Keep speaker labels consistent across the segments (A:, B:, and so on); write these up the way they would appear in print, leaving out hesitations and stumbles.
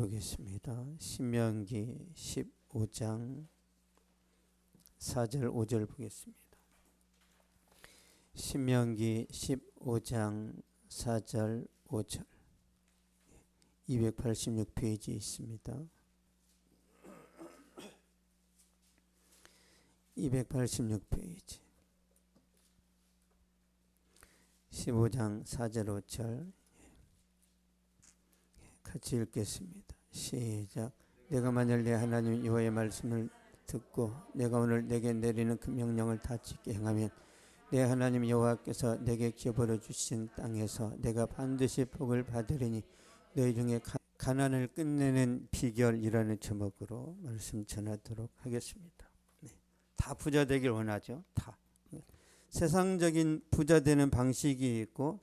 A: 보겠습니다. 신명기 15장 4절 5절 보겠습니다. 신명기 15장 4절 5절 286페이지 있습니다. 286페이지 15장 4절 5절 같이 읽겠습니다. 시작. 내가 만일 내 하나님 여호와의 말씀을 듣고 내가 오늘 내게 내리는 그 명령을 다 지키게 행하면 내 하나님 여호와께서 내게 기업으로 주신 땅에서 내가 반드시 복을 받으리니 너희 중에 가난을 끝내는 비결이라는 제목으로 말씀 전하도록 하겠습니다. 네. 다 부자 되길 원하죠. 다. 세상적인 부자 되는 방식이 있고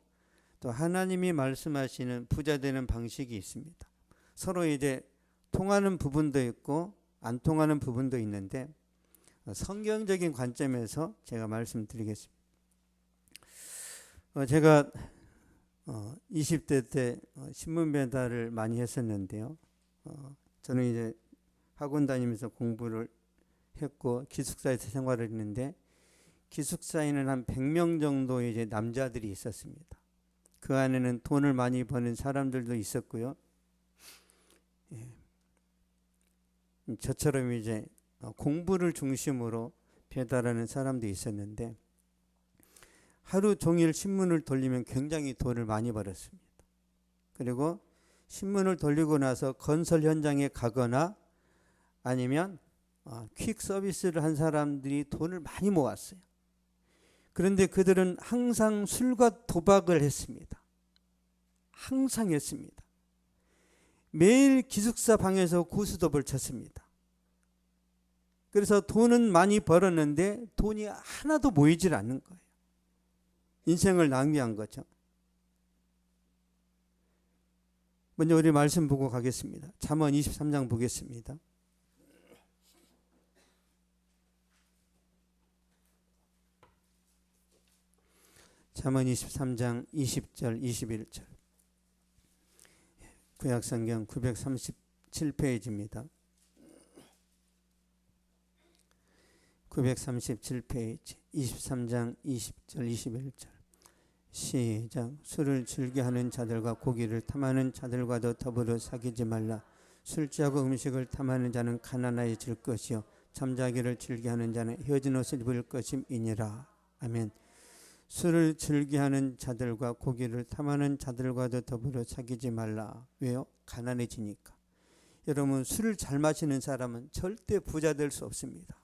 A: 또 하나님이 말씀하시는 부자 되는 방식이 있습니다. 서로 이제 통하는 부분도 있고 안 통하는 부분도 있는데 성경적인 관점에서 제가 말씀드리겠습니다. 제가 20대 때 신문 배달을 많이 했었는데요. 저는 이제 학원 다니면서 공부를 했고 기숙사에서 생활을 했는데 기숙사에는 한 100명 정도 이제 남자들이 있었습니다. 그 안에는 돈을 많이 버는 사람들도 있었고요. 저처럼 이제 공부를 중심으로 배달하는 사람도 있었는데 하루 종일 신문을 돌리면 굉장히 돈을 많이 벌었습니다. 그리고 신문을 돌리고 나서 건설 현장에 가거나 아니면 퀵 서비스를 한 사람들이 돈을 많이 모았어요. 그런데 그들은 항상 술과 도박을 했습니다. 항상 했습니다. 매일 기숙사 방에서 고스톱을 쳤습니다. 그래서 돈은 많이 벌었는데 돈이 하나도 모이질 않는 거예요. 인생을 낭비한 거죠. 먼저 우리 말씀 보고 가겠습니다. 잠언 23장 보겠습니다. 잠언 23장 20절 21절 구약성경 937페이지입니다. 937페이지 23장 20절 21절 시작. 술을 즐겨하는 자들과 고기를 탐하는 자들과도 더불어 사귀지 말라. 술 취하고 음식을 탐하는 자는 가난해질 것이요 잠자기를 즐겨하는 자는 헤어진 옷을 입을 것임이니라. 아멘. 술을 즐겨하는 자들과 고기를 탐하는 자들과도 더불어 사귀지 말라. 왜요? 가난해지니까. 여러분, 술을 잘 마시는 사람은 절대 부자 될 수 없습니다.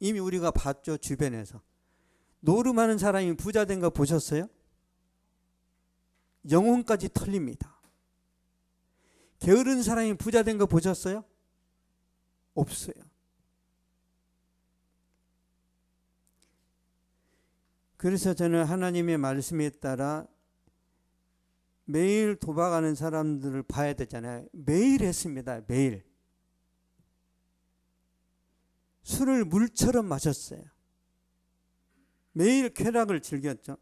A: 이미 우리가 봤죠. 주변에서 노름하는 사람이 부자 된 거 보셨어요? 영혼까지 털립니다. 게으른 사람이 부자 된 거 보셨어요? 없어요. 그래서 저는 하나님의 말씀에 따라 매일 도박하는 사람들을 봐야 되잖아요. 매일 했습니다. 매일. 술을 물처럼 마셨어요. 매일 쾌락을 즐겼죠.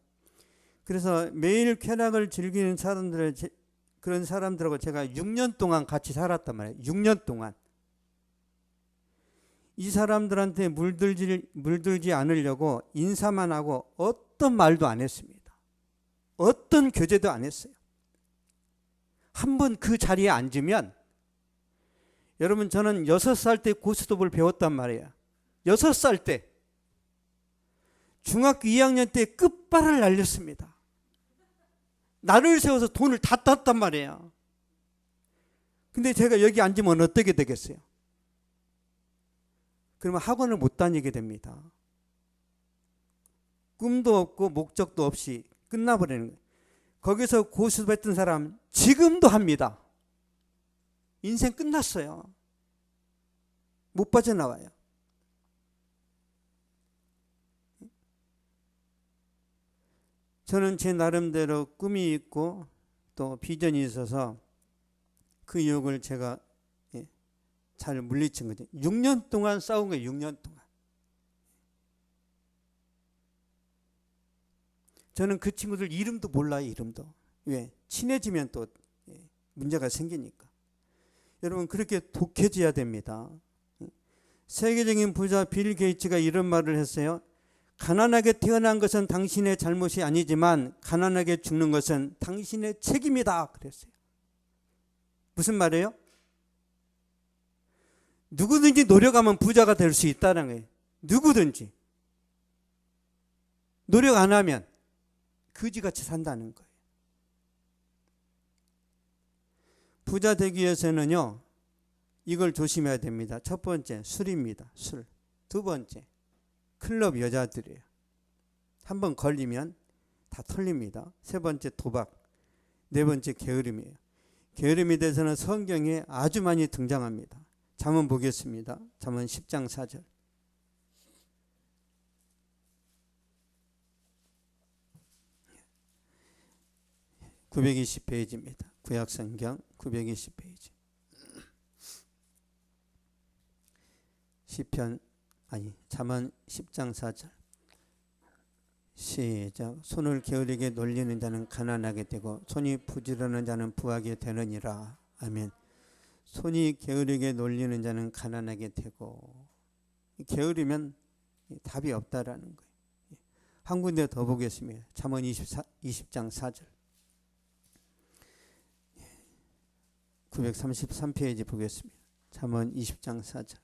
A: 그래서 매일 쾌락을 즐기는 사람들을 그런 사람들하고 제가 6년 동안 같이 살았단 말이에요. 6년 동안. 이 사람들한테 물들지 않으려고 인사만 하고 어떤 말도 안 했습니다. 어떤 교제도 안 했어요. 한번 그 자리에 앉으면 여러분 저는 6살 때 고스톱을 배웠단 말이에요. 6살 때. 중학교 2학년 때 끝발을 날렸습니다. 나를 세워서 돈을 다 땄단 말이에요. 근데 제가 여기 앉으면 어떻게 되겠어요? 그러면 학원을 못 다니게 됩니다. 꿈도 없고 목적도 없이 끝나버리는 거예요. 거기서 고스톱했던 사람 지금도 합니다. 인생 끝났어요. 못 빠져나와요. 저는 제 나름대로 꿈이 있고 또 비전이 있어서 그 유혹을 제가 잘 물리친 거죠. 6년 동안 싸운 거예요. 6년 동안. 저는 그 친구들 이름도 몰라요. 이름도. 왜? 친해지면 또 문제가 생기니까. 여러분 그렇게 독해져야 됩니다. 세계적인 부자 빌 게이츠가 이런 말을 했어요. 가난하게 태어난 것은 당신의 잘못이 아니지만 가난하게 죽는 것은 당신의 책임이다 그랬어요. 무슨 말이에요? 누구든지 노력하면 부자가 될 수 있다는 거예요. 누구든지 노력 안 하면 거지같이 산다는 거예요. 부자 되기 위해서는요, 이걸 조심해야 됩니다. 첫 번째 술입니다. 술. 두 번째 클럽 여자들이에요. 한번 걸리면 다 털립니다. 세 번째 도박. 네 번째 게으름이에요. 게으름에 대해서는 성경에 아주 많이 등장합니다. 잠언 보겠습니다. 잠언 10장 4절. 920페이지입니다. 구약성경 920페이지. 잠언 10장 4절. 시작. 손을 게으르게 놀리는 자는 가난하게 되고 손이 부지런한 자는 부하게 되느니라. 아멘. 손이 게으르게 놀리는 자는 가난하게 되고, 게으르면 답이 없다라는 거예요. 한 군데 더 보겠습니다. 잠언 20장 4절. 933페이지 보겠습니다. 잠언 20장 4절.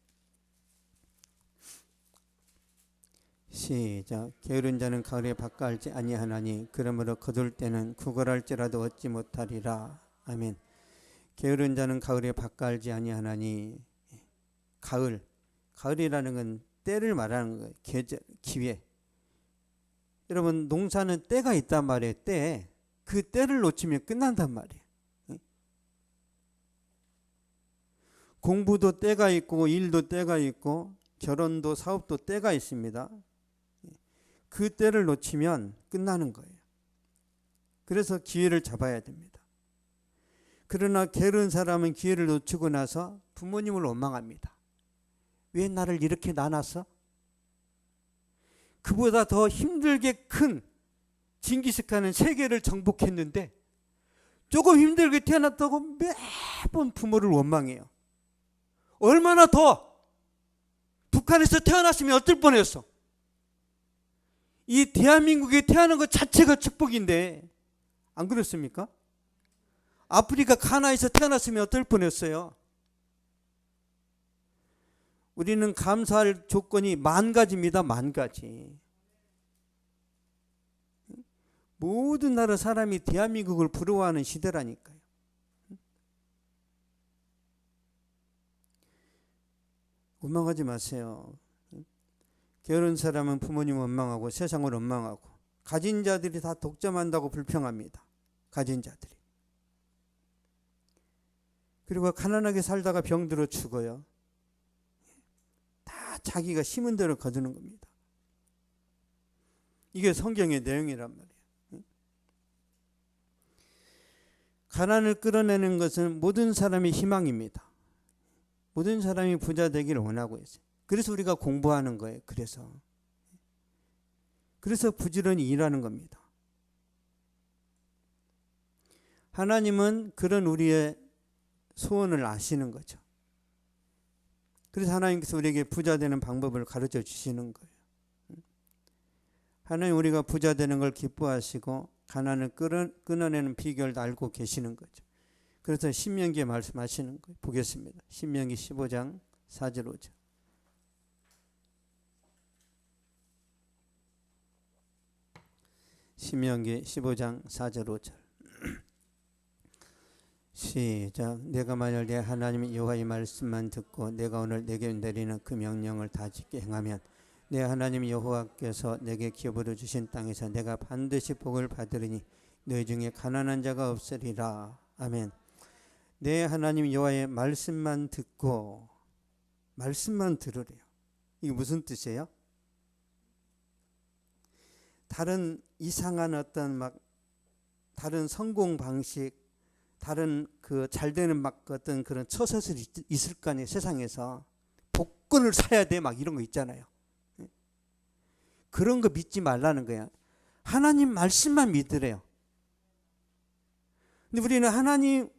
A: 시작. 게으른 자는 가을에 바꿔알지 아니하나니 그러므로 거둘 때는 구걸할지라도 얻지 못하리라. 아멘. 게으른 자는 가을에 바꿔알지 아니하나니, 가을이라는 건 때를 말하는 거예요. 계절, 기회. 여러분 농사는 때가 있단 말이에요. 때. 그 때를 놓치면 끝난단 말이에요. 공부도 때가 있고 일도 때가 있고 결혼도 사업도 때가 있습니다. 그 때를 놓치면 끝나는 거예요. 그래서 기회를 잡아야 됩니다. 그러나 게으른 사람은 기회를 놓치고 나서 부모님을 원망합니다. 왜 나를 이렇게 낳았어? 그보다 더 힘들게 큰 징기스칸은 세계를 정복했는데 조금 힘들게 태어났다고 매번 부모를 원망해요. 얼마나 더 북한에서 태어났으면 어떨 뻔했어. 이 대한민국에 태어난 것 자체가 축복인데 안 그렇습니까? 아프리카 가나에서 태어났으면 어떨 뻔했어요. 우리는 감사할 조건이 만 가지입니다. 만 가지. 모든 나라 사람이 대한민국을 부러워하는 시대라니까요. 원망하지 마세요. 게으른 사람은 부모님 원망하고 세상을 원망하고 가진 자들이 다 독점한다고 불평합니다. 가진 자들이. 그리고 가난하게 살다가 병들어 죽어요. 다 자기가 심은 대로 거두는 겁니다. 이게 성경의 내용이란 말이에요. 가난을 끌어내는 것은 모든 사람의 희망입니다. 모든 사람이 부자 되기를 원하고 있어요. 그래서 우리가 공부하는 거예요. 그래서 부지런히 일하는 겁니다. 하나님은 그런 우리의 소원을 아시는 거죠. 그래서 하나님께서 우리에게 부자 되는 방법을 가르쳐 주시는 거예요. 하나님 우리가 부자 되는 걸 기뻐하시고 가난을 끊어내는 비결도 알고 계시는 거죠. 그래서 신명기에 말씀하시는 거예요. 보겠습니다. 신명기 15장 4절 5절. 신명기 15장 4절 5절. 시작. 내가 만일 내 하나님 여호와의 말씀만 듣고 내가 오늘 내게 내리는 그 명령을 다 지켜 행하면 내 하나님 여호와께서 내게 기업으로 주신 땅에서 내가 반드시 복을 받으리니 너희 중에 가난한 자가 없으리라. 아멘. 내 하나님 여호와의 말씀만 듣고, 말씀만 들으래요. 이게 무슨 뜻이에요? 다른 이상한 다른 성공 방식, 다른 그 잘 되는 어떤 그런 처세술이 있을 거 아니에요. 세상에서 복권을 사야 돼 이런 거 있잖아요. 그런 거 믿지 말라는 거야. 하나님 말씀만 믿으래요. 근데 우리는 하나님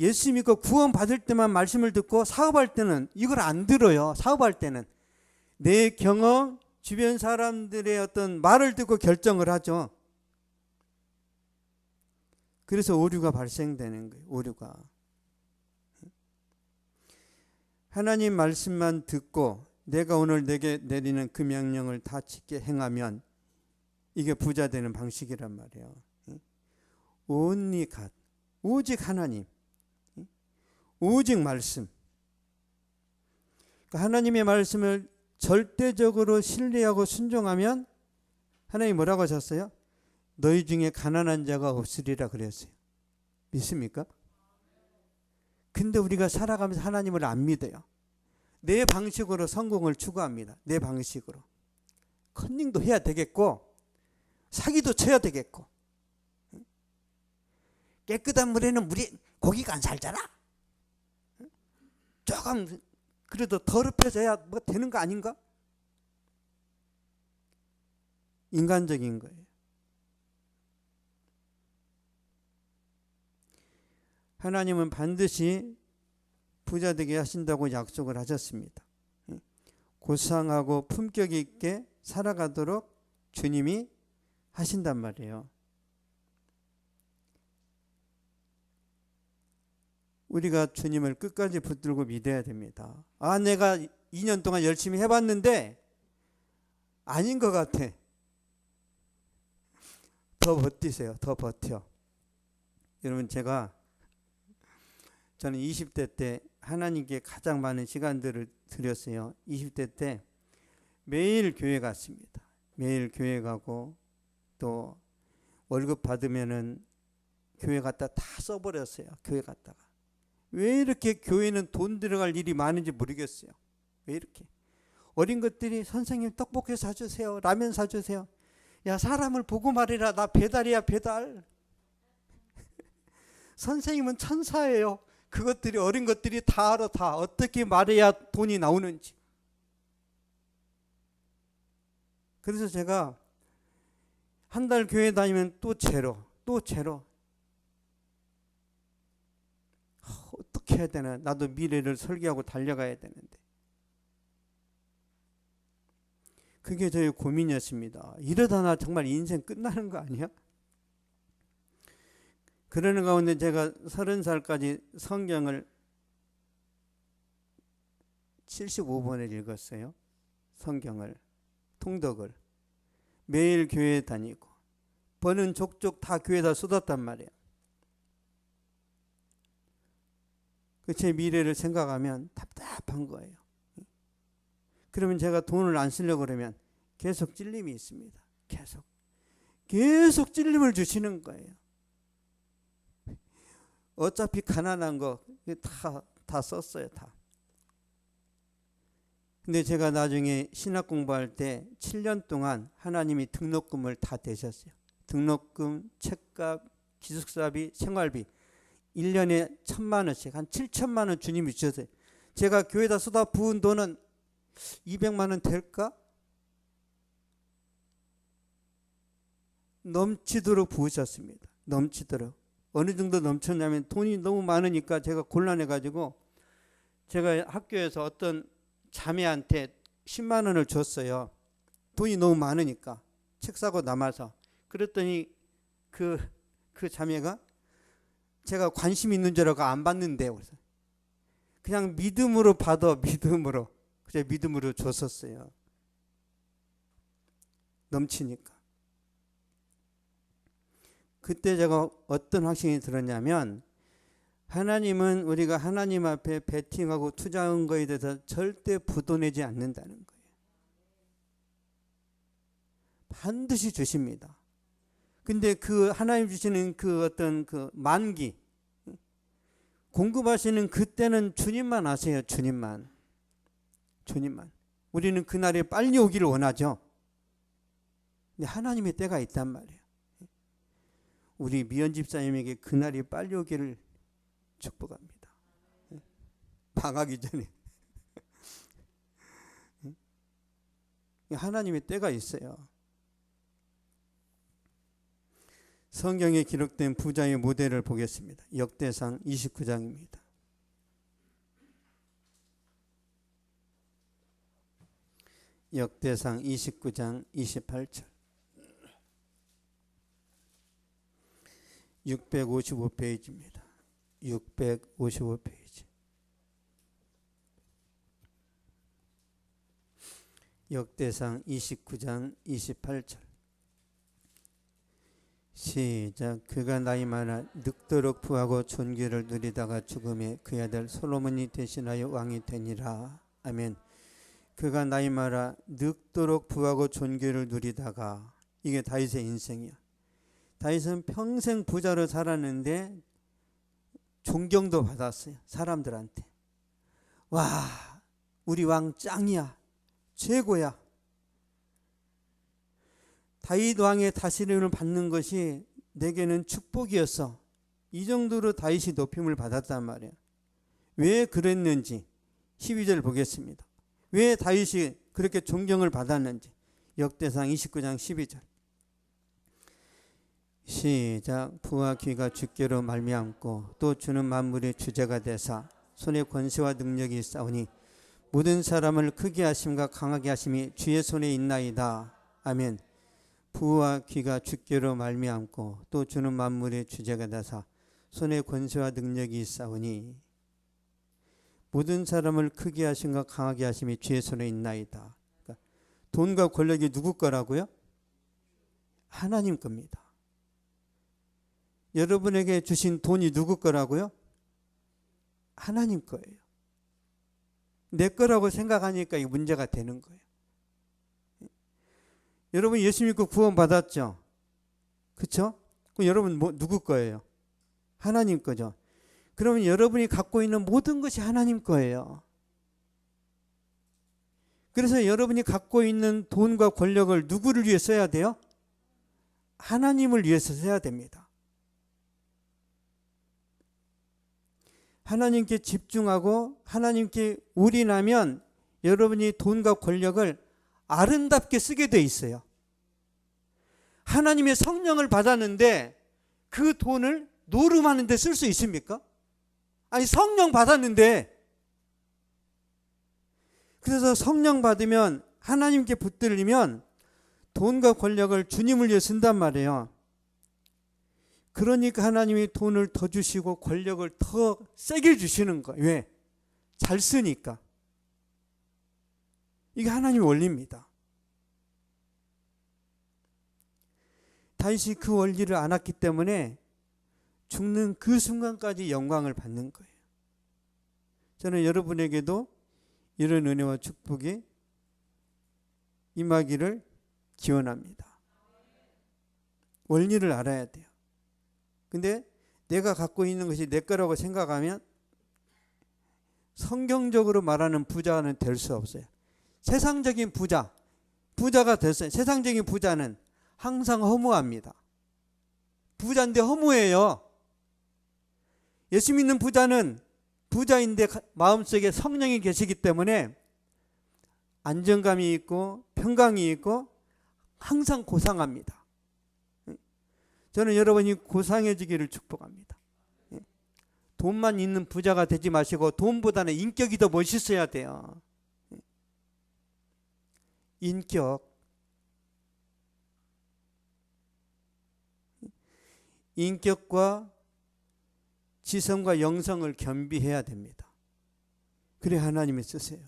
A: 예수 믿고 구원 받을 때만 말씀을 듣고 사업할 때는 이걸 안 들어요. 사업할 때는 내 경험, 주변 사람들의 어떤 말을 듣고 결정을 하죠. 그래서 오류가 발생되는 거예요. 오류가. 하나님 말씀만 듣고 내가 오늘 내게 내리는 그 명령을 다 지켜 행하면 이게 부자 되는 방식이란 말이에요. only God, 오직 하나님, 오직 말씀. 그러니까 하나님의 말씀을 절대적으로 신뢰하고 순종하면 하나님 뭐라고 하셨어요? 너희 중에 가난한 자가 없으리라 그랬어요. 믿습니까? 근데 우리가 살아가면서 하나님을 안 믿어요. 내 방식으로 성공을 추구합니다. 내 방식으로. 컨닝도 해야 되겠고 사기도 쳐야 되겠고 깨끗한 물에는 고기가 안 살잖아. 조금 그래도 더럽혀져야 뭐 되는 거 아닌가? 인간적인 거예요. 하나님은 반드시 부자 되게 하신다고 약속을 하셨습니다. 고상하고 품격 있게 살아가도록 주님이 하신단 말이에요. 우리가 주님을 끝까지 붙들고 믿어야 됩니다. 아, 내가 2년 동안 열심히 해봤는데 아닌 것 같아. 더 버티세요. 더 버텨. 여러분, 저는 20대 때 하나님께 가장 많은 시간들을 드렸어요. 20대 때 매일 교회 갔습니다. 매일 교회 가고 또 월급 받으면은 교회 갔다 다 써버렸어요. 교회 갔다가. 왜 이렇게 교회는 돈 들어갈 일이 많은지 모르겠어요. 왜 이렇게. 어린 것들이 선생님 떡볶이 사주세요. 라면 사주세요. 야, 사람을 보고 말해라. 나 배달이야, 배달. 선생님은 천사예요. 그것들이 어린 것들이 다 알아. 다 어떻게 말해야 돈이 나오는지. 그래서 제가 한 달 교회 다니면 또 제로. 어떻게 해야 되나. 나도 미래를 설계하고 달려가야 되는데. 그게 저의 고민이었습니다. 이러다 나 정말 인생 끝나는 거 아니야? 그러는 가운데 제가 30살까지 성경을 75번을 읽었어요. 성경을, 통독을. 매일 교회 다니고 버는 족족 다 교회에다 쏟았단 말이에요. 제 미래를 생각하면 답답한 거예요. 그러면 제가 돈을 안 쓰려고 그러면 계속 찔림이 있습니다. 계속 찔림을 주시는 거예요. 어차피 가난한 거 다 썼어요. 다. 근데 제가 나중에 신학 공부할 때 7년 동안 하나님이 등록금을 다 대셨어요. 등록금, 책값, 기숙사비, 생활비 1년에 1,000만 원씩 한 7천만 원 주님이 주셨어요. 제가 교회에다 쏟아 부은 돈은 200만 원 될까? 넘치도록 부으셨습니다. 넘치도록. 어느 정도 넘쳤냐면 돈이 너무 많으니까 제가 곤란해가지고 제가 학교에서 어떤 자매한테 10만 원을 줬어요. 돈이 너무 많으니까 책 사고 남아서. 그랬더니 그 자매가 제가 관심 있는 줄 알고 안 받는데 그래서 그냥 믿음으로 받아. 그래서 믿음으로 줬었어요. 넘치니까. 그때 제가 어떤 확신이 들었냐면 하나님은 우리가 하나님 앞에 베팅하고 투자한 거에 대해서 절대 부도내지 않는다는 거예요. 반드시 주십니다. 근데 그 하나님 주시는 그 어떤 그 만기 공급하시는 그때는 주님만 아세요. 주님만. 우리는 그날이 빨리 오기를 원하죠. 근데 하나님의 때가 있단 말이에요. 우리 미연 집사님에게 그날이 빨리 오기를 축복합니다. 망하기 전에. 하나님의 때가 있어요. 성경에 기록된 부자의 모델을 보겠습니다. 역대상 29장입니다. 역대상 29장 28절 655페이지입니다. 655페이지. 역대상 29장 28절 시작. 그가 나이 많아 늙도록 부하고 존귀를 누리다가 죽음에 그의 아들 솔로몬이 대신하여 왕이 되니라. 아멘. 그가 나이 많아 늙도록 부하고 존귀를 누리다가, 이게 다윗의 인생이야. 다윗은 평생 부자로 살았는데 존경도 받았어요. 사람들한테. 와, 우리 왕 짱이야, 최고야. 다윗 왕의 다스림을 받는 것이 내게는 축복이었어. 이 정도로 다윗이 높임을 받았단 말이야. 왜 그랬는지 12절 보겠습니다. 왜 다윗이 그렇게 존경을 받았는지. 역대상 29장 12절 시작. 부와 귀가 주께로 말미암고 또 주는 만물의 주제가 되사 손에 권세와 능력이 있사오니 모든 사람을 크게 하심과 강하게 하심이 주의 손에 있나이다. 아멘. 부와 귀가 주께로 말미암고 또 주는 만물의 주제가 되사 손에 권세와 능력이 있사오니 모든 사람을 크게 하심과 강하게 하심이 주의 손에 있나이다. 그러니까 돈과 권력이 누구 거라고요? 하나님 겁니다. 여러분에게 주신 돈이 누구 거라고요? 하나님 거예요. 내 거라고 생각하니까 이 문제가 되는 거예요. 여러분 예수 믿고 구원 받았죠? 그렇죠? 그럼 여러분 누구 거예요? 하나님 거죠. 그러면 여러분이 갖고 있는 모든 것이 하나님 거예요. 그래서 여러분이 갖고 있는 돈과 권력을 누구를 위해 써야 돼요? 하나님을 위해서 써야 됩니다. 하나님께 집중하고 하나님께 올인하면 여러분이 돈과 권력을 아름답게 쓰게 돼 있어요. 하나님의 성령을 받았는데 그 돈을 노름하는 데 쓸 수 있습니까? 아니, 성령 받았는데. 그래서 성령 받으면 하나님께 붙들리면 돈과 권력을 주님을 위해 쓴단 말이에요. 그러니까 하나님이 돈을 더 주시고 권력을 더 세게 주시는 거예요. 왜? 잘 쓰니까. 이게 하나님의 원리입니다. 다윗이 그 원리를 안았기 때문에 죽는 그 순간까지 영광을 받는 거예요. 저는 여러분에게도 이런 은혜와 축복이 임하기를 기원합니다. 원리를 알아야 돼요. 근데 내가 갖고 있는 것이 내 거라고 생각하면 성경적으로 말하는 부자는 될 수 없어요. 세상적인 부자가 됐어요. 세상적인 부자는 항상 허무합니다. 부자인데 허무해요. 예수 믿는 부자는 부자인데 마음속에 성령이 계시기 때문에 안정감이 있고 평강이 있고 항상 고상합니다. 저는 여러분이 고상해지기를 축복합니다. 돈만 있는 부자가 되지 마시고 돈보다는 인격이 더 멋있어야 돼요. 인격과 지성과 영성을 겸비해야 됩니다. 그래 하나님이 쓰세요.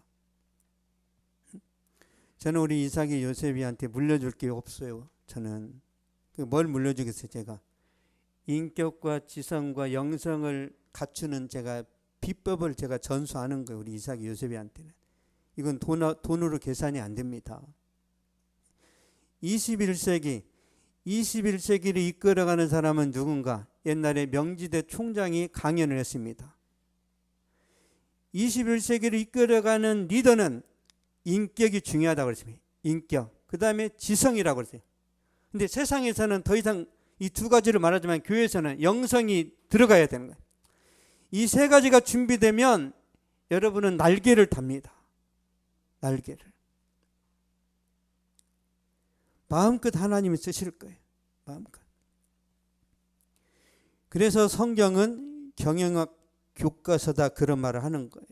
A: 저는 우리 이삭이 요셉이한테 물려줄 게 없어요. 저는 뭘 물려주겠어요? 제가 인격과 지성과 영성을 갖추는 제가 비법을 제가 전수하는 거예요. 우리 이삭이 요셉이한테는. 이건 돈으로 계산이 안 됩니다. 21세기를 이끌어가는 사람은 누군가? 옛날에 명지대 총장이 강연을 했습니다. 21세기를 이끌어가는 리더는 인격이 중요하다고 그랬습니다. 인격. 그 다음에 지성이라고 그랬어요. 근데 세상에서는 더 이상 이 두 가지를 말하지만 교회에서는 영성이 들어가야 되는 거예요. 이 세 가지가 준비되면 여러분은 날개를 답니다. 날개를. 마음껏 하나님이 쓰실 거예요. 마음껏. 그래서 성경은 경영학 교과서다 그런 말을 하는 거예요.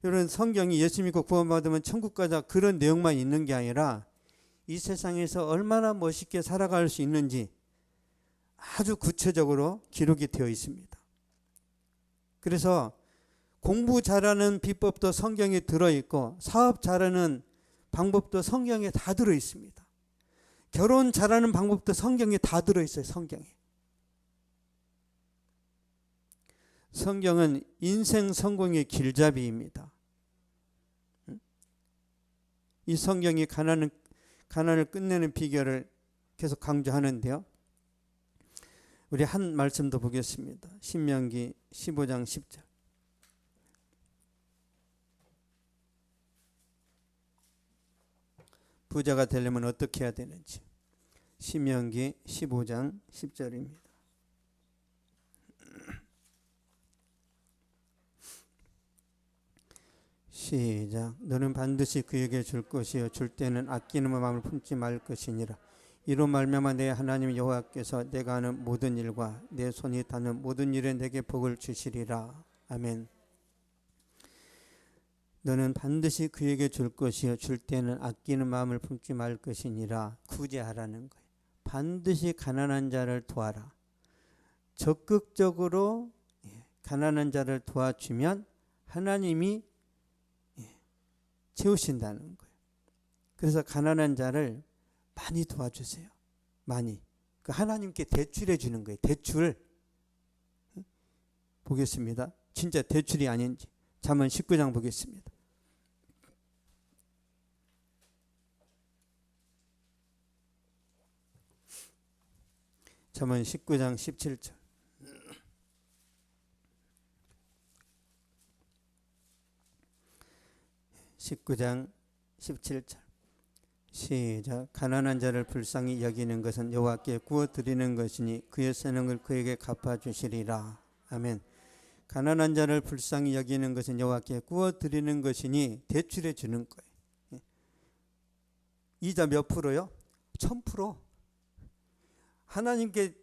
A: 이런 성경이 예수 믿고 구원받으면 천국 가자 그런 내용만 있는 게 아니라 이 세상에서 얼마나 멋있게 살아갈 수 있는지 아주 구체적으로 기록이 되어 있습니다. 그래서 공부 잘하는 비법도 성경에 들어있고 사업 잘하는 방법도 성경에 다 들어있습니다. 결혼 잘하는 방법도 성경에 다 들어있어요. 성경은 인생 성공의 길잡이입니다. 이 성경이 가난을 끝내는 비결을 계속 강조하는데요. 우리 한 말씀 더 보겠습니다. 신명기 15장 10절. 부자가 되려면 어떻게 해야 되는지. 신명기 15장 10절입니다. 시작. 너는 반드시 그에게 줄 것이요 줄 때는 아끼는 마음을 품지 말 것이니라. 이로 말미암아 내 하나님 여호와께서 내가 하는 모든 일과 내 손이 닿는 모든 일에 내게 복을 주시리라. 아멘. 너는 반드시 그에게 줄 것이요 줄 때는 아끼는 마음을 품지 말 것이니라. 구제하라는 거예요. 반드시 가난한 자를 도와라. 적극적으로 가난한 자를 도와주면 하나님이 채우신다는 거예요. 그래서 가난한 자를 많이 도와주세요. 많이. 그 하나님께 대출해 주는 거예요. 대출. 보겠습니다. 진짜 대출이 아닌지. 잠언 19장 보겠습니다. 잠언 19장 17절. (19장 17절) 시작. 가난한 자를 불쌍히 여기는 것은 여호와께 구워드리는 것이니 그의 선행을 그에게 갚아주시리라. 아멘. 가난한 자를 불쌍히 여기는 것은 여호와께 구워드리는 것이니 대출해 주는 거예요. 이자 몇 프로요? 1000%. 하나님께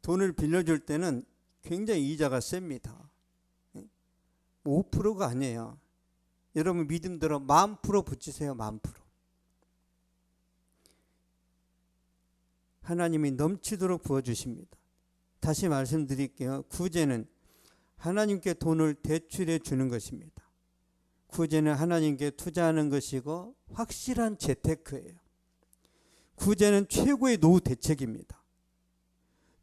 A: 돈을 빌려줄 때는 굉장히 이자가 셉니다. 5%가 아니에요. 여러분 믿음대로 10,000% 붙이세요. 10,000%. 하나님이 넘치도록 부어주십니다. 다시 말씀드릴게요. 구제는 하나님께 돈을 대출해 주는 것입니다. 구제는 하나님께 투자하는 것이고 확실한 재테크예요. 구제는 최고의 노후 대책입니다.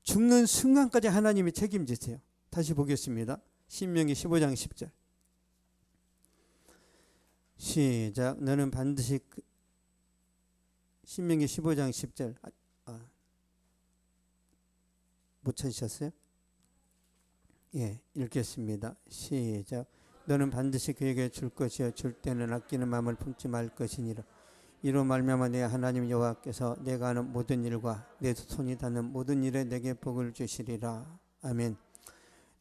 A: 죽는 순간까지 하나님이 책임지세요. 다시 보겠습니다. 신명기 15장 10절. 시작. 너는 반드시 신명기 15장 10절. 못 찾으셨어요? 예, 읽겠습니다. 시작. 너는 반드시 그에게 줄 것이요 줄 때는 아끼는 마음을 품지 말 것이니라. 이로 말미암아 내 하나님 여호와께서 내가 하는 모든 일과 내 손이 닿는 모든 일에 내게 복을 주시리라. 아멘.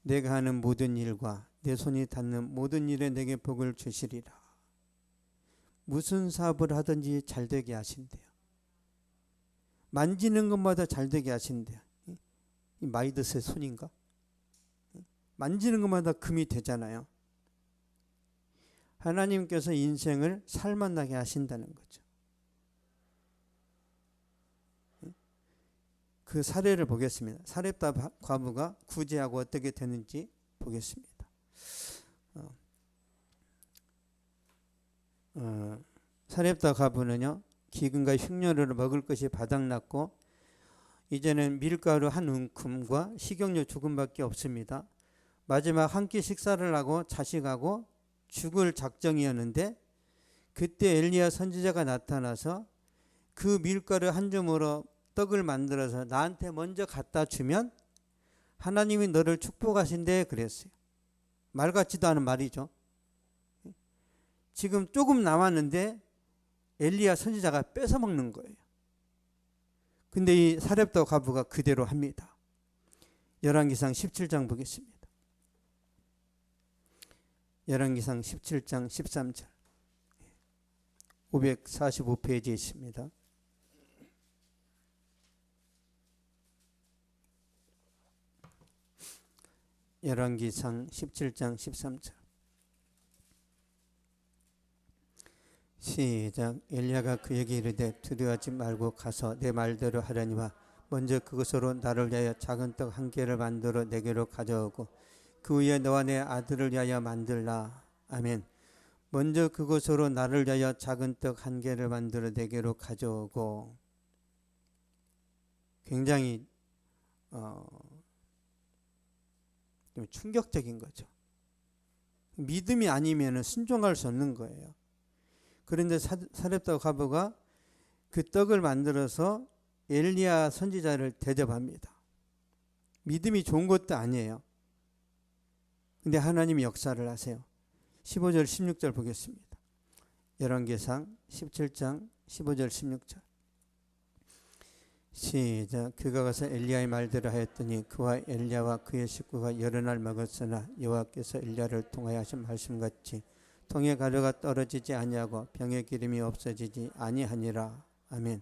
A: 내가 하는 모든 일과 내 손이 닿는 모든 일에 내게 복을 주시리라. 무슨 사업을 하든지 잘되게 하신대요. 만지는 것마다 잘되게 하신대요. 이 마이드스의 손인가? 만지는 것마다 금이 되잖아요. 하나님께서 인생을 살만나게 하신다는 거죠. 그 사례를 보겠습니다. 사렙다 과부가 구제하고 어떻게 되는지 보겠습니다. 사렙다 과부는요, 기근과 흉년으로 먹을 것이 바닥났고 이제는 밀가루 한 움큼과 식용유 조금밖에 없습니다. 마지막 한 끼 식사를 하고 자식하고 죽을 작정이었는데 그때 엘리야 선지자가 나타나서 그 밀가루 한 줌으로 떡을 만들어서 나한테 먼저 갖다 주면 하나님이 너를 축복하신대 그랬어요. 말 같지도 않은 말이죠. 지금 조금 남았는데 엘리야 선지자가 뺏어 먹는 거예요. 근데 이 사렙다 과부가 그대로 합니다. 열왕기상 17장 보겠습니다. 열왕기상 17장 13절 545페이지에 있습니다. 열왕기상 17장 13절. 시작. 엘리야가 그에게 이르되 두려워하지 말고 가서 내 말대로 하려니와 먼저 그것으로 나를 위하여 작은 떡 한 개를 만들어 내게로 가져오고 그 위에 너와 내 아들을 위하여 만들라. 아멘. 먼저 그것으로 나를 위하여 작은 떡 한 개를 만들어 내게로 가져오고. 굉장히 좀 충격적인 거죠. 믿음이 아니면 순종할 수 없는 거예요. 그런데 사렙다 과부가 그 떡을 만들어서 엘리야 선지자를 대접합니다. 믿음이 좋은 것도 아니에요. 근데 하나님이 역사를 하세요. 15절 16절 보겠습니다. 열왕기상 17장 15절 16절. 시작. 그가 가서 엘리야의 말대로 하였더니 그와 엘리야와 그의 식구가 여러 날 먹었으나 여호와께서 엘리야를 통하여 하신 말씀같이 통에 가루가 떨어지지 아니하고 병의 기름이 없어지지 아니하니라. 아멘.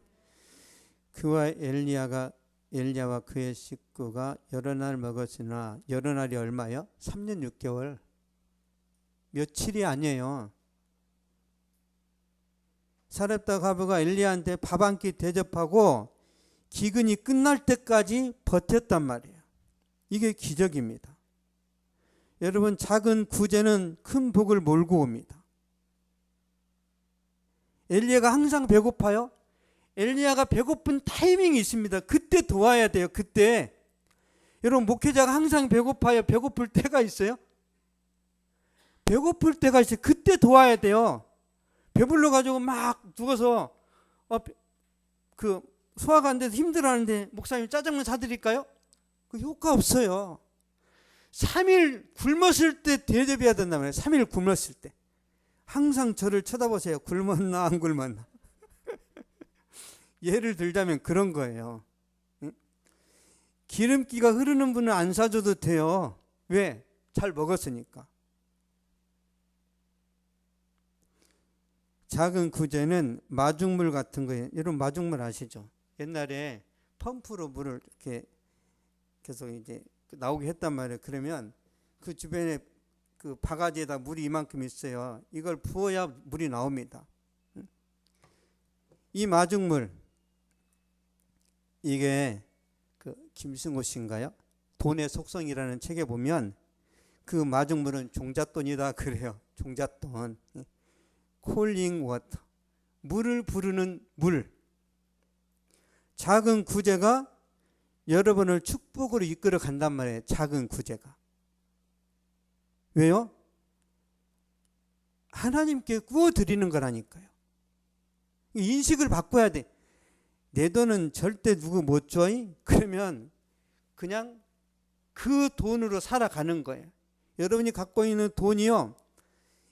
A: 그와 엘리야와 그의 식구가 여러 날 먹었으나 여러 날이 얼마요? 3년 6개월. 며칠이 아니에요. 사렙다 과부가 엘리야한테 밥 한 끼 대접하고 기근이 끝날 때까지 버텼단 말이에요. 이게 기적입니다. 여러분, 작은 구제는 큰 복을 몰고 옵니다. 엘리야가 항상 배고파요? 엘리야가 배고픈 타이밍이 있습니다. 그때 도와야 돼요. 그때. 여러분, 목회자가 항상 배고파요? 배고플 때가 있어요? 배고플 때가 있어요. 그때 도와야 돼요. 배불러가지고 막 누워서 소화가 안 돼서 힘들어하는데 목사님 짜장면 사드릴까요? 그 효과 없어요. 3일 굶었을 때 대접해야 된단 말이에요. 3일 굶었을 때. 항상 저를 쳐다보세요. 굶었나 안 굶었나. 예를 들자면 그런 거예요. 기름기가 흐르는 분은 안 사줘도 돼요. 왜? 잘 먹었으니까. 작은 구제는 마중물 같은 거예요. 여러분, 마중물 아시죠? 옛날에 펌프로 물을 이렇게 계속 이제 나오게 했단 말이에요. 그러면 그 주변에 그 바가지에다 물이 이만큼 있어요. 이걸 부어야 물이 나옵니다. 이 마중물, 이게 그 김승호 씨인가요? 돈의 속성이라는 책에 보면 그 마중물은 종잣돈이다 그래요. 종잣돈. 콜링 워터. 물을 부르는 물. 작은 구제가 여러분을 축복으로 이끌어 간단 말이에요. 작은 구제가. 왜요? 하나님께 구워드리는 거라니까요. 인식을 바꿔야 돼. 내 돈은 절대 누구 못 줘. 그러면 그냥 그 돈으로 살아가는 거예요. 여러분이 갖고 있는 돈이요,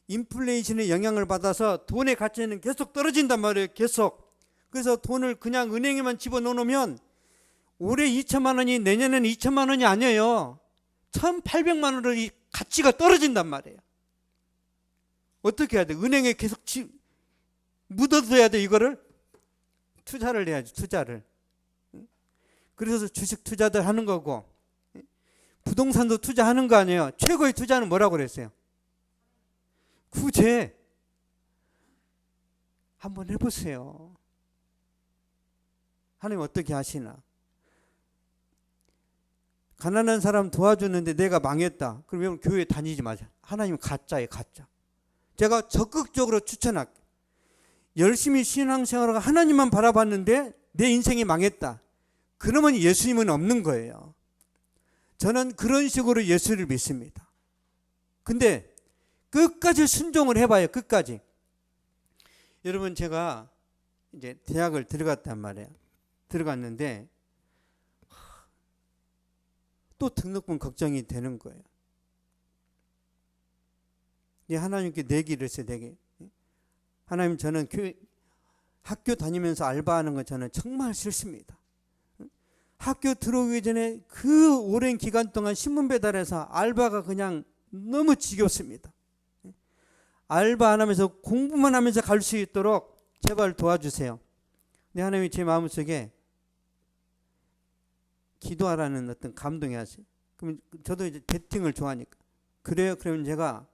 A: 인플레이션의 영향을 받아서 돈의 가치는 계속 떨어진단 말이에요. 계속. 그래서 돈을 그냥 은행에만 집어넣으면 올해 2천만 원이 내년에는 2천만 원이 아니에요. 1,800만 원으로 이 가치가 떨어진단 말이에요. 어떻게 해야 돼? 은행에 계속 묻어둬야 돼. 이거를 투자를 해야지. 투자를. 그래서 주식 투자들 하는 거고 부동산도 투자하는 거 아니에요. 최고의 투자는 뭐라고 그랬어요? 구제. 한번 해보세요. 하나님 어떻게 하시나? 가난한 사람 도와주는데 내가 망했다. 그러면 교회 다니지 마세요. 하나님 가짜예요. 가짜. 제가 적극적으로 추천할게요. 열심히 신앙생활하고 하나님만 바라봤는데 내 인생이 망했다. 그러면 예수님은 없는 거예요. 저는 그런 식으로 예수를 믿습니다. 근데 끝까지 순종을 해봐요. 끝까지. 여러분, 제가 이제 대학을 들어갔단 말이에요. 들어갔는데 또 등록금 걱정이 되는 거예요. 하나님께 내기를 했어요. 내기. 하나님, 저는 학교 다니면서 알바하는 거 저는 정말 싫습니다. 학교 들어오기 전에 그 오랜 기간 동안 신문 배달해서 알바가 그냥 너무 지겹습니다. 알바 안 하면서 공부만 하면서 갈 수 있도록 제발 도와주세요. 근데 하나님이 제 마음속에 기도하라는 어떤 감동이 하세요. 그럼 저도 이제 배팅을 좋아하니까. 그래요. 그러면 제가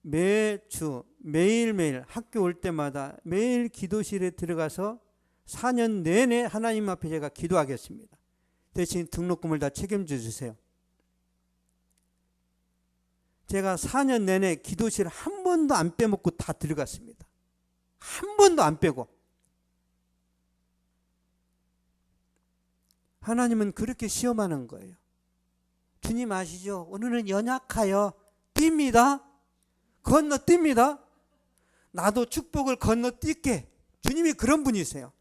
A: 매주 매일매일 학교 올 때마다 매일 기도실에 들어가서 4년 내내 하나님 앞에 제가 기도하겠습니다. 대신 등록금을 다 책임져 주세요. 제가 4년 내내 기도실 한 번도 안 빼먹고 다 들어갔습니다. 한 번도 안 빼고. 하나님은 그렇게 시험하는 거예요. 주님 아시죠? 오늘은 연약하여 뜁니다. 건너뜁니다. 나도 축복을 건너뛸게. 주님이 그런 분이세요.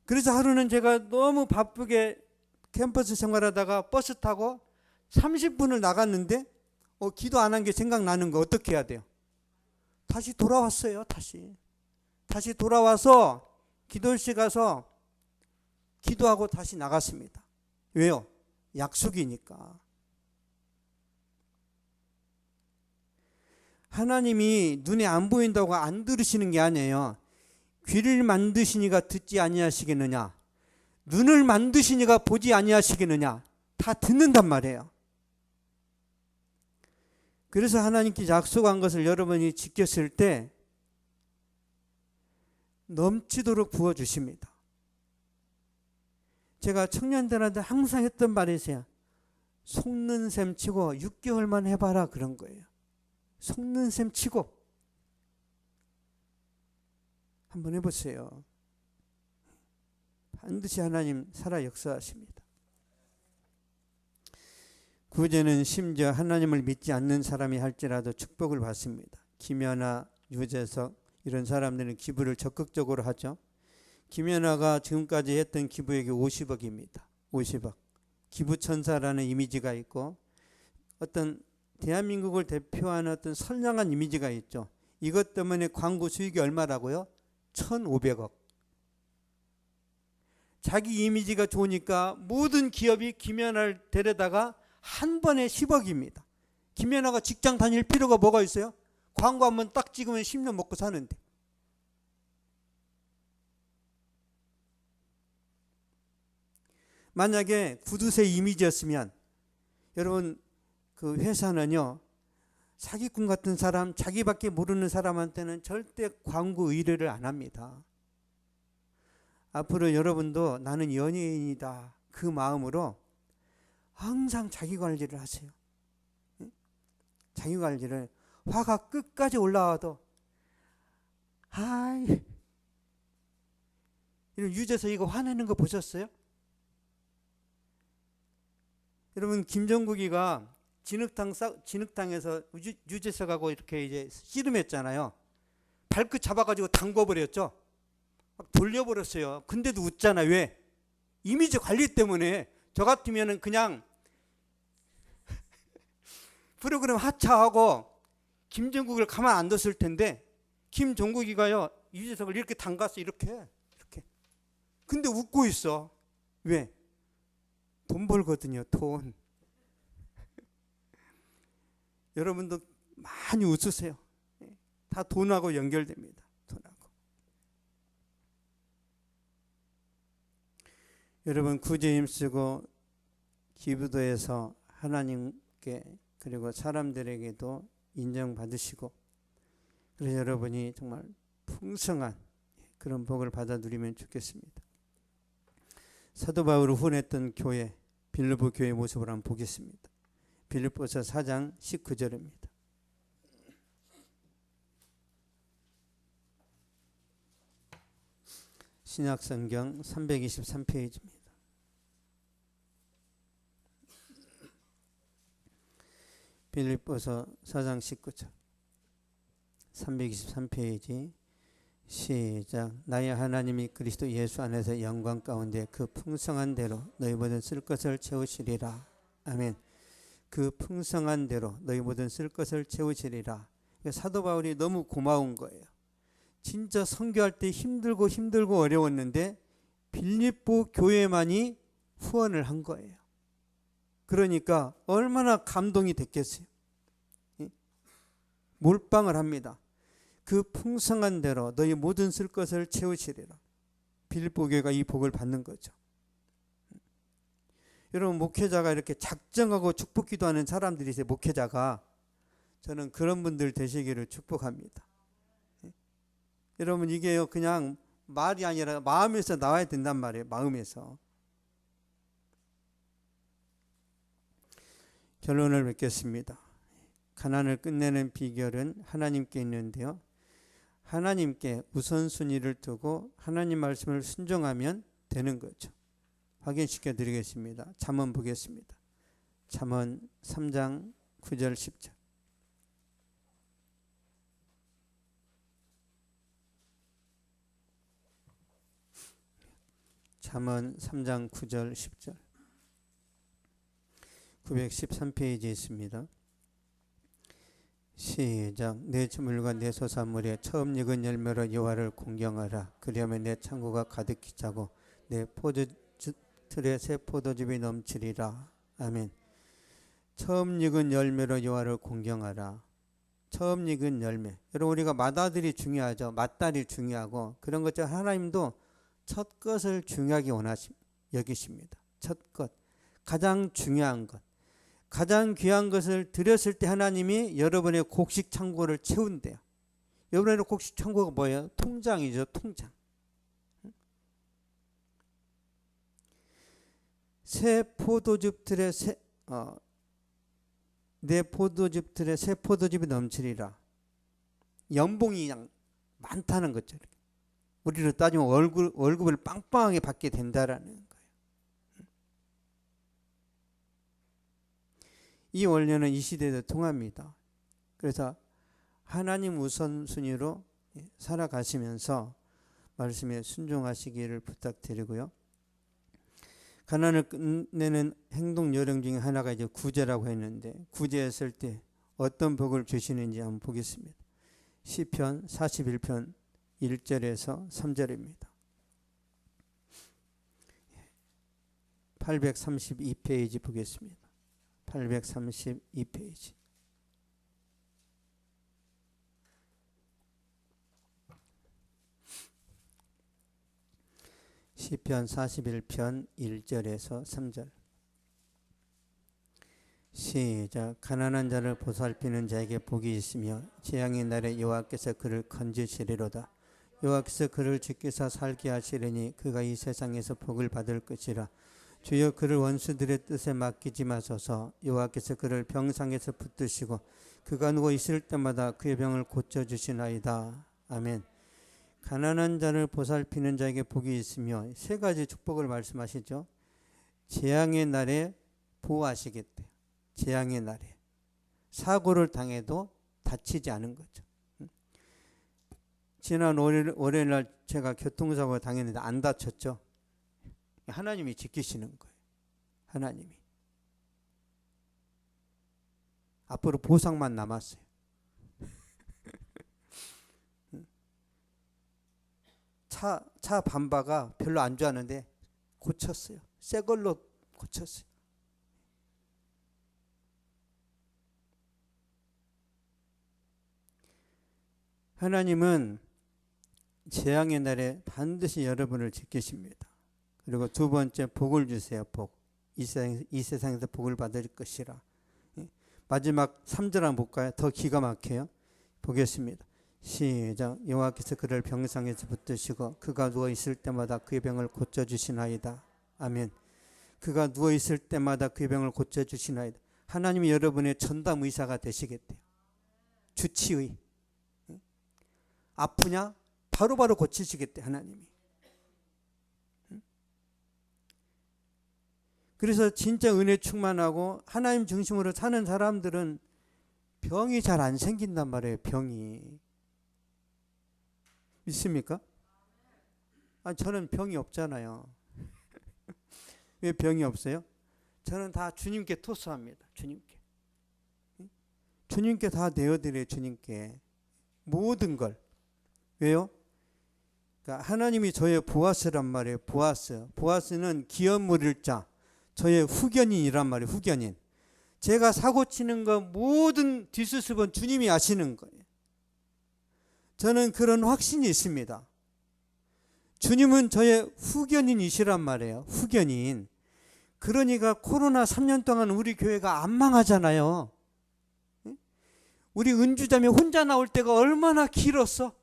A: 그래서 하루는 제가 너무 바쁘게 캠퍼스 생활하다가 버스 타고 30분을 나갔는데 기도 안 한 게 생각나는 거 어떻게 해야 돼요? 다시 돌아왔어요. 다시 돌아와서 기도실 가서 기도하고 다시 나갔습니다. 왜요? 약속이니까. 하나님이 눈에 안 보인다고 안 들으시는 게 아니에요. 귀를 만드시니가 듣지 아니하시겠느냐, 눈을 만드시니가 보지 아니하시겠느냐, 다 듣는단 말이에요. 그래서 하나님께 약속한 것을 여러분이 지켰을 때 넘치도록 부어주십니다. 제가 청년들한테 항상 했던 말이 있어요. 속는 셈 치고 6개월만 해봐라, 그런 거예요. 속는 셈 치고 한번 해보세요. 반드시 하나님 살아 역사하십니다. 구제는 심지어 하나님을 믿지 않는 사람이 할지라도 축복을 받습니다. 김연아, 유재석 이런 사람들은 기부를 적극적으로 하죠. 김연아가 지금까지 했던 기부액이 50억입니다. 50억. 기부천사라는 이미지가 있고 어떤 대한민국을 대표하는 어떤 선량한 이미지가 있죠. 이것 때문에 광고 수익이 얼마라고요? 1,500억. 자기 이미지가 좋으니까 모든 기업이 김연아를 데려다가 한 번에 10억입니다. 김연아가 직장 다닐 필요가 뭐가 있어요? 광고 한번 딱 찍으면 10년 먹고 사는데. 만약에 구두쇠 이미지였으면 여러분 그 회사는요, 사기꾼 같은 사람, 자기밖에 모르는 사람한테는 절대 광고 의뢰를 안 합니다. 앞으로 여러분도 나는 연예인이다 그 마음으로 항상 자기 관리를 하세요. 자기 관리를. 화가 끝까지 올라와도 이런 유재석 이거 화내는 거 보셨어요? 여러분 김종국이가 진흙탕에서 유재석하고 이렇게 이제 씨름했잖아요. 발끝 잡아가지고 담궈버렸죠. 막 돌려버렸어요. 근데도 웃잖아. 왜? 이미지 관리 때문에. 저 같으면은 그냥 프로그램 하차하고 김종국을 가만 안 뒀을 텐데 김종국이가요 유재석을 이렇게 담갔어. 이렇게. 근데 웃고 있어. 왜? 돈 벌거든요. 돈. 여러분도 많이 웃으세요. 다 돈하고 연결됩니다. 돈하고. 여러분 구제 힘쓰고 기부도에서 하나님께 그리고 사람들에게도 인정받으시고 그래서 여러분이 정말 풍성한 그런 복을 받아 누리면 좋겠습니다. 사도 바울을 후원했던 교회 빌립보 교회 모습을 한번 보겠습니다. 빌립보서 4장 19절입니다. 신약성경 323페이지입니다. 빌립보서 4장 19절 323페이지 시작. 나의 하나님이 그리스도 예수 안에서 영광 가운데 그 풍성한 대로 너희 모든 쓸 것을 채우시리라. 아멘. 그 풍성한 대로 너희 모든 쓸 것을 채우시리라. 사도 바울이 너무 고마운 거예요. 진짜 선교할 때 힘들고 어려웠는데 빌립보 교회만이 후원을 한 거예요. 그러니까 얼마나 감동이 됐겠어요. 몰빵을 합니다. 그 풍성한 대로 너희 모든 쓸 것을 채우시리라. 빌립보 교회가 이 복을 받는 거죠. 여러분 목회자가 이렇게 작정하고 축복 기도하는 사람들이 있어요. 목회자가. 저는 그런 분들 되시기를 축복합니다. 여러분 이게요 그냥 말이 아니라 마음에서 나와야 된단 말이에요. 마음에서. 결론을 맺겠습니다. 가난을 끝내는 비결은 하나님께 있는데요. 하나님께 우선순위를 두고 하나님 말씀을 순종하면 되는 거죠. 확인시켜 드리겠습니다. 잠언 보겠습니다. 잠언 3장 9절 10절. 잠언 3장 9절 10절. 913페이지에 있습니다. 시작. 내 재물과 내 소산물에 처음 익은 열매로 여호와를 공경하라. 그리하면 내 창고가 가득히 차고 내 포도틀에 새 포도즙이 넘치리라. 아멘. 처음 익은 열매로 여호와를 공경하라. 처음 익은 열매. 여러분 우리가 맏아들이 중요하죠. 맏딸이 중요하고 그런 것처럼 하나님도 첫 것을 중요하게 여기십니다. 첫 것. 가장 중요한 것. 가장 귀한 것을 드렸을 때 하나님이 여러분의 곡식 창고를 채운대요. 여러분의 곡식 창고가 뭐예요? 통장이죠. 통장. 새 포도즙 틀에 내 포도즙 틀에 새 포도즙이 넘치리라. 연봉이 많다는 거죠. 우리로 따지면 월급을 빵빵하게 받게 된다라는 거예요. 이 원리는 이 시대에도 통합니다. 그래서 하나님 우선순위로 살아가시면서 말씀에 순종하시기를 부탁드리고요. 가난을 끝내는 행동 요령 중에 하나가 이제 구제라고 했는데 구제했을 때 어떤 복을 주시는지 한번 보겠습니다. 시편 41편 1절에서 3절입니다. 832페이지 보겠습니다. 832페이지. 시편 41편 1절에서 3절. 시작. 가난한 자를 보살피는 자에게 복이 있으며 재앙의 날에 여호와께서 그를 건지시리로다. 여호와께서 그를 지키사 살게 하시리니 그가 이 세상에서 복을 받을 것이라. 주여 그를 원수들의 뜻에 맡기지 마소서. 여호와께서 그를 병상에서 붙드시고 그가 누워 있을 때마다 그의 병을 고쳐주시나이다. 아멘. 가난한 자를 보살피는 자에게 복이 있으며 세 가지 축복을 말씀하시죠. 재앙의 날에 보호하시겠대요. 재앙의 날에. 사고를 다치지 않은 거죠. 지난 월요일날 제가 교통사고 당했는데 안 다쳤죠. 하나님이 지키시는 거예요. 하나님이. 앞으로 보상만 남았어요. 차 반바가 별로 안 좋았는데 고쳤어요. 새 걸로 고쳤어요. 하나님은 재앙의 날에 반드시 여러분을 지키십니다. 그리고 두 번째 복을 주세요. 복. 이 세상에서 복을 받을 것이라. 마지막 3절 한번 볼까요? 더 기가 막혀요. 보겠습니다. 시작. 여호와께서 그를 병상에서 붙드시고 그가 누워 있을 때마다 그의 병을 고쳐주시나이다. 아멘. 그가 누워 있을 때마다 그의 병을 고쳐주시나이다. 하나님이 여러분의 전담 의사가 되시겠대요. 주치의. 아프냐? 바로바로 고치시겠대 하나님이. 그래서 진짜 은혜 충만하고 하나님 중심으로 사는 사람들은 병이 잘 안 생긴단 말이에요. 병이. 있습니까? 저는 병이 없잖아요. 왜 병이 없어요? 저는 다 주님께 토스합니다. 주님께. 주님께 다 내어드려요. 주님께. 모든 걸. 왜요? 그러니까 하나님이 저의 보아스란 말이에요. 보아스. 보아스는 기업 물을 자. 저의 후견인이란 말이에요. 후견인. 제가 사고치는 거 모든 뒷수습은 주님이 아시는 거예요. 저는 그런 확신이 있습니다. 주님은 저의 후견인이시란 말이에요. 후견인. 그러니까 코로나 3년 동안 우리 교회가 안 망하잖아요. 우리 은주자매 혼자 나올 때가 얼마나 길었어?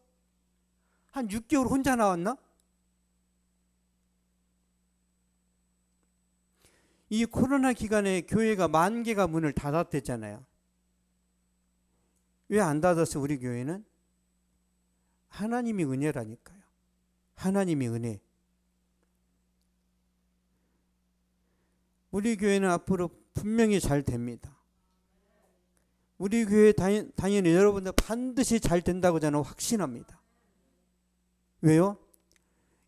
A: 한 6개월 혼자 나왔나? 이 코로나 기간에 교회가 10,000개가 문을 닫았댔잖아요. 왜 안 닫았어 우리 교회는? 하나님이 은혜라니까요. 하나님이 은혜. 우리 교회는 앞으로 분명히 잘 됩니다. 우리 교회 당연히 여러분들 반드시 잘 된다고 저는 확신합니다. 왜요?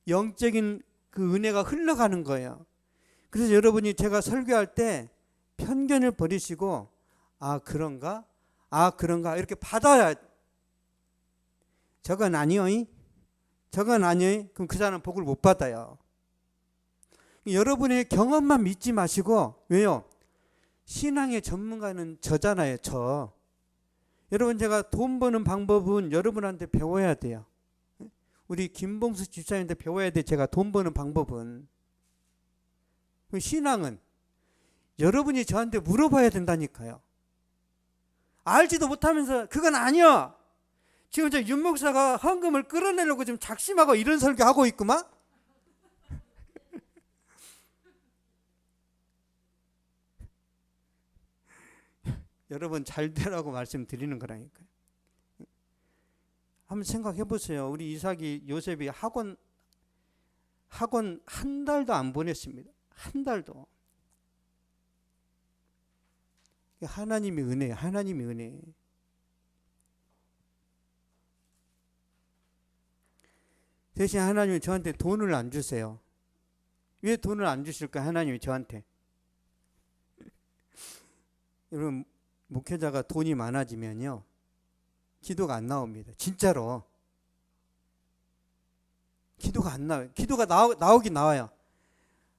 A: 영적인 그 은혜가 흘러가는 거예요. 그래서 여러분이 제가 설교할 때 편견을 버리시고 아 그런가? 아 그런가? 이렇게 받아야 저건 아니요. 저건 아니요. 그럼 그 사람은 복을 못 받아요. 여러분의 경험만 믿지 마시고 왜요? 신앙의 전문가는 저잖아요. 저. 여러분 제가 돈 버는 방법은 여러분한테 배워야 돼요. 우리 김봉수 집사님한테 배워야 돼. 제가 돈 버는 방법은. 신앙은 여러분이 저한테 물어봐야 된다니까요. 알지도 못하면서 그건 아니야. 지금 저 윤 목사가 헌금을 끌어내려고 지금 작심하고 이런 설교하고 있구만. 여러분 잘 되라고 말씀드리는 거라니까요. 한번 생각해 보세요. 우리 이삭이 요셉이 학원 한 달도 안 보냈습니다. 한 달도. 하나님의 은혜, 하나님의 은혜. 대신 하나님이 저한테 돈을 안 주세요. 왜 돈을 안 주실까? 하나님이 저한테. 여러분 목회자가 돈이 많아지면요 기도가 안 나옵니다. 진짜로. 기도가 안 나와요. 기도가 나오긴 나와요.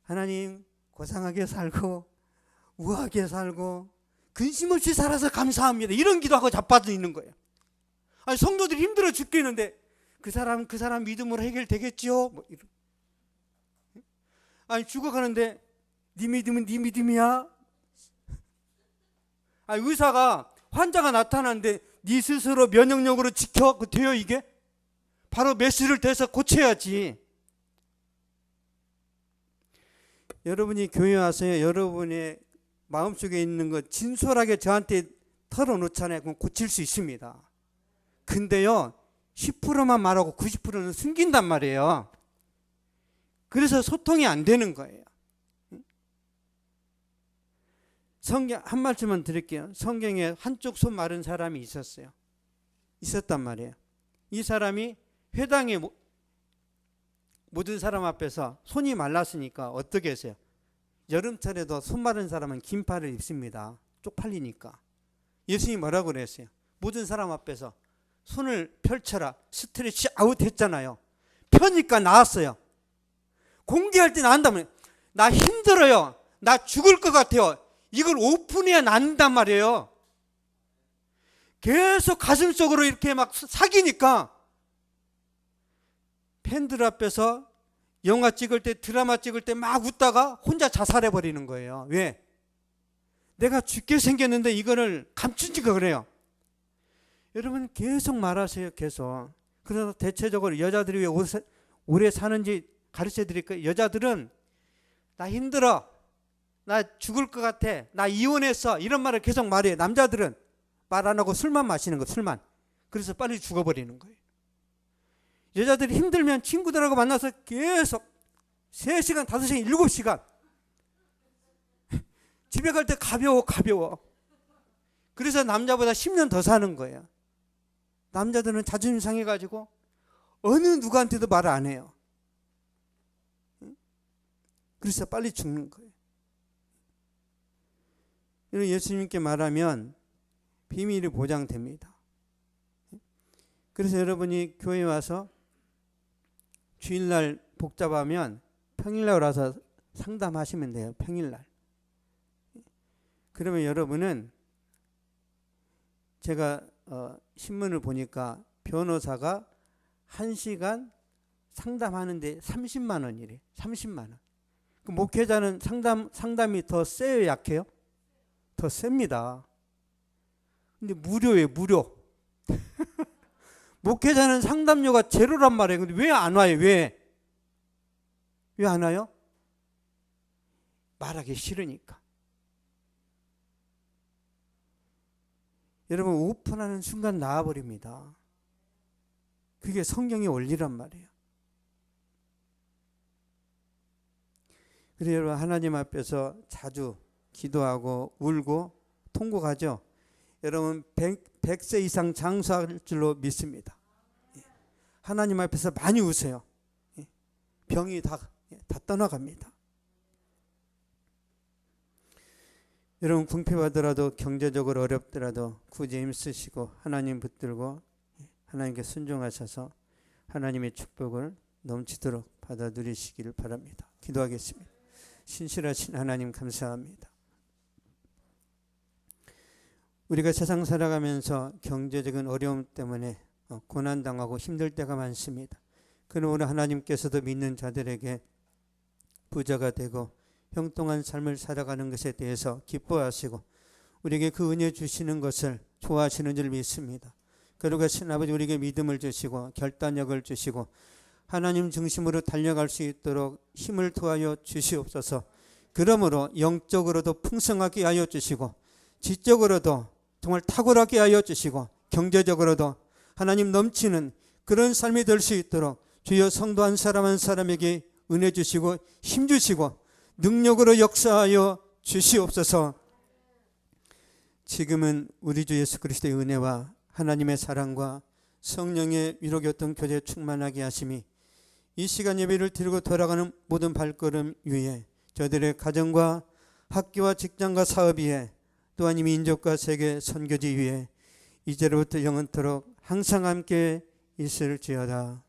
A: 하나님 고상하게 살고 우아하게 살고 근심 없이 살아서 감사합니다. 이런 기도하고 자빠져 있는 거예요. 아니 성도들이 힘들어 죽겠는데 그 사람 믿음으로 해결되겠지요? 뭐 이런. 아니 죽어가는데 네 믿음은 네 믿음이야? 아니 의사가 환자가 나타나는데 네 스스로 면역력으로 지켜? 그 돼요 이게? 바로 메스를 대서 고쳐야지. 여러분이 교회 와서 여러분의 마음속에 있는 것 진솔하게 저한테 털어놓잖아요. 그럼 고칠 수 있습니다. 근데요 10%만 말하고 90%는 숨긴단 말이에요. 그래서 소통이 안 되는 거예요. 성경 한 말씀만 드릴게요. 성경에 한쪽 손 마른 사람이 있었단 말이에요. 이 사람이 회당에 모든 사람 앞에서 손이 말랐으니까 어떻게 했어요? 여름철에도 손 마른 사람은 긴팔을 입습니다. 쪽팔리니까. 예수님이 뭐라고 그랬어요? 모든 사람 앞에서 손을 펼쳐라. 스트레치 아웃 했잖아요. 펴니까 나았어요. 공개할 때 나온다면 나 힘들어요. 나 죽을 것 같아요. 이걸 오픈해야 낫는단 말이에요. 계속 가슴속으로 이렇게 막 사귀니까 팬들 앞에서 영화 찍을 때 드라마 찍을 때 막 웃다가 혼자 자살해버리는 거예요. 왜? 내가 죽게 생겼는데 이거를 감추니까 그래요. 여러분 계속 말하세요. 계속. 그래서 대체적으로 여자들이 왜 오래 사는지 가르쳐 드릴까요? 여자들은 나 힘들어. 나 죽을 것 같아. 나 이혼했어. 이런 말을 계속 말해요. 남자들은 말 안 하고 술만 마시는 거. 술만. 그래서 빨리 죽어버리는 거예요. 여자들이 힘들면 친구들하고 만나서 계속 3시간, 5시간, 7시간 집에 갈 때 가벼워. 그래서 남자보다 10년 더 사는 거예요. 남자들은 자존심 상해가지고 어느 누구한테도 말을 안 해요. 그래서 빨리 죽는 거예요. 예수님께 말하면 비밀이 보장됩니다. 그래서 여러분이 교회에 와서 주일날 복잡하면 평일날 와서 상담하시면 돼요. 평일날. 그러면 여러분은 제가 신문을 보니까 변호사가 1시간 상담하는데 30만 원이래. 30만 원. 그 목회자는 상담이 더 세요, 약해요? 더 셉니다. 근데 무료예요, 무료. 목회자는 상담료가 제로란 말이에요. 근데 왜 안 와요? 왜 안 와요? 말하기 싫으니까. 여러분, 오픈하는 순간 나와버립니다. 그게 성경의 원리란 말이에요. 그래서 여러분, 하나님 앞에서 자주 기도하고 울고 통곡하죠. 여러분 100세 이상 장수할 줄로 믿습니다. 하나님 앞에서 많이 우세요. 병이 다 떠나갑니다. 여러분, 궁핍하더라도 경제적으로 어렵더라도 굳이 힘쓰시고 하나님 붙들고 하나님께 순종하셔서 하나님의 축복을 넘치도록 받아 누리시기를 바랍니다. 기도하겠습니다. 신실하신 하나님, 감사합니다. 우리가 세상 살아가면서 경제적인 어려움 때문에 고난당하고 힘들 때가 많습니다. 그러므로 하나님께서도 믿는 자들에게 부자가 되고 형통한 삶을 살아가는 것에 대해서 기뻐하시고 우리에게 그 은혜 주시는 것을 좋아하시는 줄 믿습니다. 그러고 신아버지, 우리에게 믿음을 주시고 결단력을 주시고 하나님 중심으로 달려갈 수 있도록 힘을 더하여 주시옵소서. 그러므로 영적으로도 풍성하게 하여 주시고 지적으로도 정말 탁월하게 하여 주시고 경제적으로도 하나님 넘치는 그런 삶이 될 수 있도록 주여 성도 한 사람 한 사람에게 은혜 주시고 힘 주시고 능력으로 역사하여 주시옵소서. 지금은 우리 주 예수 그리스도의 은혜와 하나님의 사랑과 성령의 위로교통 교제 충만하게 하심이 이 시간 예배를 드리고 돌아가는 모든 발걸음 위에 저들의 가정과 학교와 직장과 사업 위에 또한 이 민족과 세계 선교지 위에 이제로부터 영원토록 항상 함께 있을지어다.